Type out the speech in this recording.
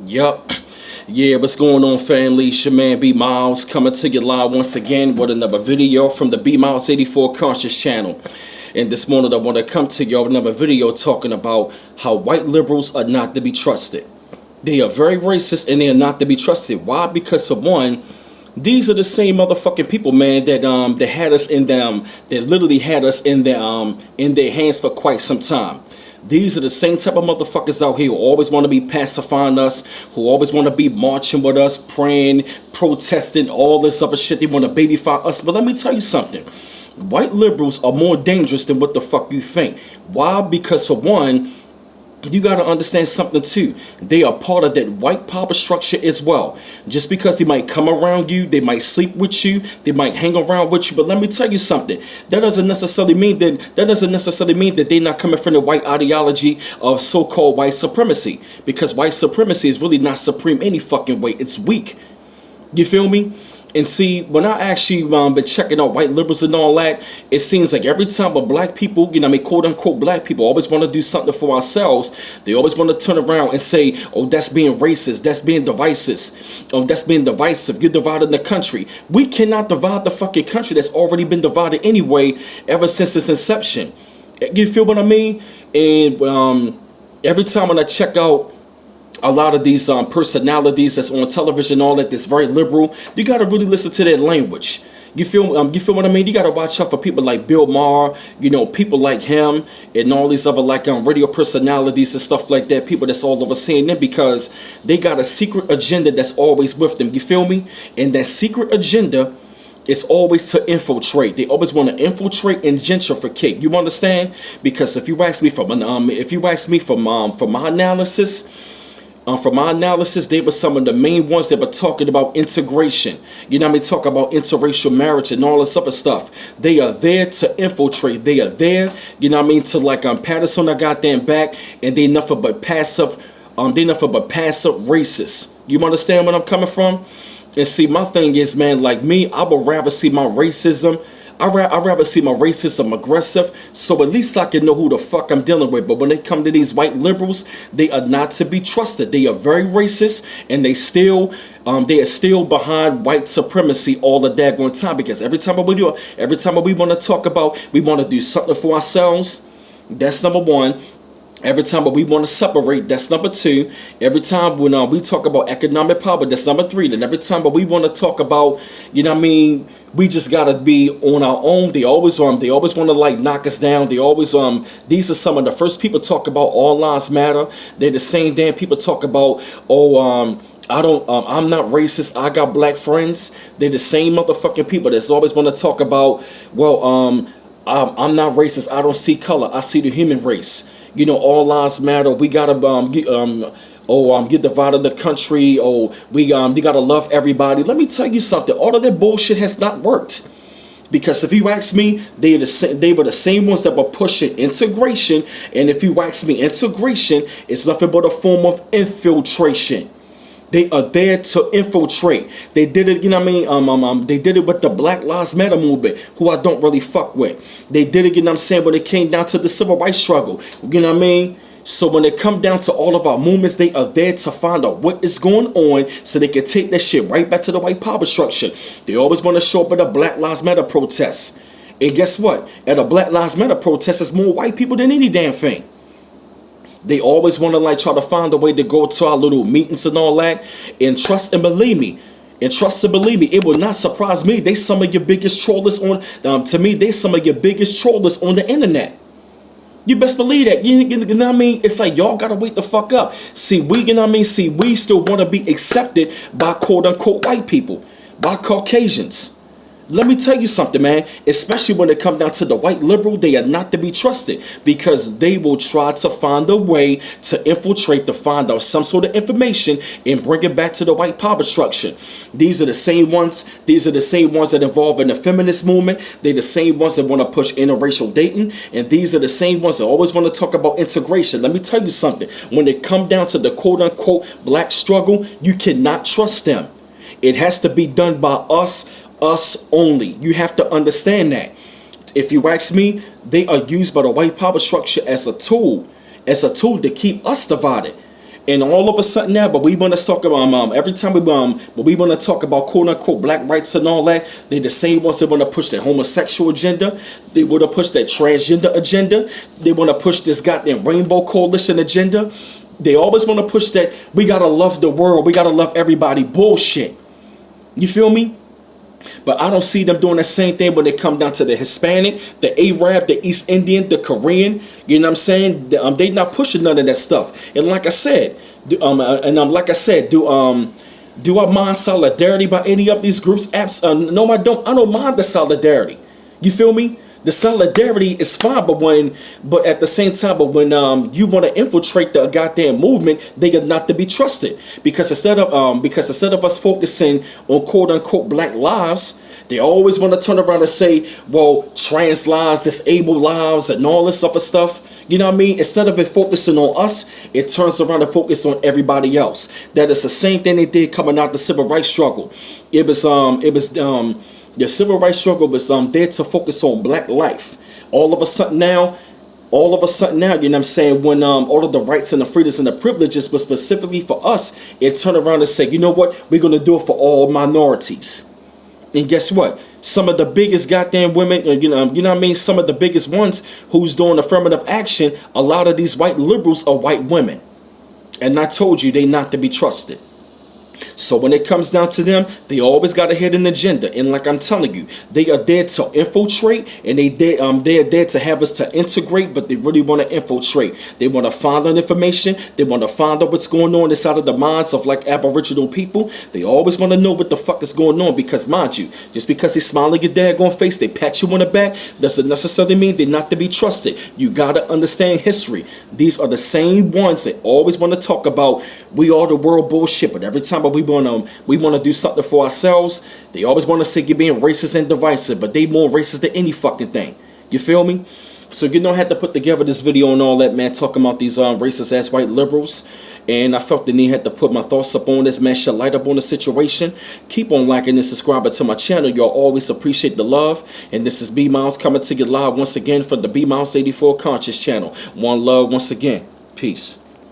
Yup. Yeah, what's going on, family? It's your man B Miles coming to you live once again with another video from the B Miles 84 Conscious channel. And this morning I want to come to you with another video talking about how white liberals are not to be trusted. They are very racist and they are not to be trusted. Why? Because for one, these are the same motherfucking people, man, that had us in them, that literally had us in their hands for quite some time. These are the same type of motherfuckers out here who always want to be pacifying us, who always want to be marching with us, praying, protesting, all this other shit. They want to babyfy us. But let me tell you something. White liberals are more dangerous than what the fuck you think. Why? Because for one, you got to understand something too. They are part of that white power structure as well. Just because they might come around you, they might sleep with you, they might hang around with you. But let me tell you something. That doesn't necessarily mean that they're not coming from the white ideology of so-called white supremacy. Because white supremacy is really not supreme any fucking way. It's weak. You feel me? And see, when I actually been checking out white liberals and all that, it seems like every time a black people, quote unquote black people, always want to do something for ourselves, they always want to turn around and say, oh, that's being racist, that's being divisive, oh, that's being divisive, you're dividing the country. We cannot divide the fucking country that's already been divided anyway ever since its inception. You feel what I mean? And every time when I check out a lot of these personalities that's on television, all that's very liberal, you gotta really listen to their language. You feel what I mean? You gotta watch out for people like Bill Maher, people like him, and all these other radio personalities and stuff like that. People that's all over CNN because they got a secret agenda that's always with them. You feel me? And that secret agenda is always to infiltrate. They always want to infiltrate and gentrificate. You understand? Because if you ask me for my analysis. From my analysis, they were some of the main ones that were talking about integration. Talk about interracial marriage and all this other stuff. They are there to infiltrate. They are there, to pat us on the goddamn back, and they nothing but passive. Racists. You understand where I'm coming from? And see, my thing is, man, like me, I would rather see my racism. I'd rather see my racism aggressive, so at least I can know who the fuck I'm dealing with. But when they come to these white liberals, they are not to be trusted. They are very racist, and they are still behind white supremacy all the daggone time. Because every time we want to talk about, we want to do something for ourselves. That's number one. Every time we want to separate, that's number two. Every time when we talk about economic power, that's number three. Then every time we want to talk about, we just gotta be on our own. They always want to knock us down. They always these are some of the first people talk about all lives matter. They're the same damn people talk about I'm not racist, I got black friends. They're the same motherfucking people that's always want to talk about, I'm not racist, I don't see color, I see the human race. All lives matter. We gotta get divided the country. You gotta love everybody. Let me tell you something. All of that bullshit has not worked. Because if you ask me, they were the same ones that were pushing integration. And if you ask me, integration is nothing but a form of infiltration. They are there to infiltrate. They did it, they did it with the Black Lives Matter movement, who I don't really fuck with. They did it, when it came down to the civil rights struggle. So when it come down to all of our movements, they are there to find out what is going on so they can take that shit right back to the white power structure. They always want to show up at a Black Lives Matter protest. And guess what? At a Black Lives Matter protest, there's more white people than any damn thing. They always want to try to find a way to go to our little meetings and all that. And trust and believe me, it will not surprise me. They some of your biggest trollers they some of your biggest trollers on the internet. You best believe that. You know what I mean? It's like y'all gotta wake the fuck up. See, we still want to be accepted by quote unquote white people, by Caucasians. Let me tell you something, man. Especially when it comes down to the white liberal, they are not to be trusted because they will try to find a way to infiltrate, to find out some sort of information and bring it back to the white power structure. These are the same ones. These are the same ones that involve in the feminist movement. They're the same ones that want to push interracial dating, and these are the same ones that always want to talk about integration. Let me tell you something. When it comes down to the quote unquote black struggle, you cannot trust them. It has to be done by us only. You have to understand that. If you ask me, they are used by the white power structure as a tool to keep us divided. And all of a sudden now, but we want to talk about every time but we want to talk about quote unquote black rights and all that. They the same ones that want to push that homosexual agenda. They want to push that transgender agenda. They want to push this goddamn rainbow coalition agenda. They always want to push that we gotta love the world, we gotta love everybody bullshit. You feel me? But I don't see them doing the same thing when they come down to the Hispanic, the Arab, the East Indian, the Korean. You know what I'm saying? They not pushing none of that stuff. And like I said, do I mind solidarity by any of these groups? No, I don't. I don't mind the solidarity. You feel me? The solidarity is fine, but at the same time, when you want to infiltrate the goddamn movement, they are not to be trusted. Because instead of us focusing on quote unquote black lives, they always want to turn around and say, well, trans lives, disabled lives, and all this other stuff. You know what I mean? Instead of it focusing on us, it turns around and focus on everybody else. That is the same thing they did coming out the civil rights struggle. The civil rights struggle was there to focus on black life. All of a sudden now, you know what I'm saying, when all of the rights and the freedoms and the privileges, but specifically for us, it turned around and said, you know what, we're going to do it for all minorities. And guess what? Some of the biggest goddamn women, you know what I mean, some of the biggest ones who's doing affirmative action, a lot of these white liberals are white women. And I told you, they not to be trusted. So when it comes down to them, they always got a hidden agenda. And like I'm telling you, they are there to infiltrate, and they are there to have us to integrate, but they really want to infiltrate. They want to find out information. They want to find out what's going on inside of the minds of like Aboriginal people. They always want to know what the fuck is going on, because mind you, just because they smile at your daggone face, they pat you on the back, doesn't necessarily mean they're not to be trusted. You got to understand history. These are the same ones that always want to talk about we are the world bullshit, but every time we want to do something for ourselves, they always want to say you're being racist and divisive, but they more racist than any fucking thing. You feel me? So you know, I had to put together this video and all that, man, talking about these racist ass white liberals, and I felt the need had to put my thoughts up on this, man, shed light up on the situation. Keep on liking and subscribing to my channel. Y'all always appreciate the love. And this is B Miles coming to you live once again from the B Miles 84 Conscious channel. One love once again. Peace.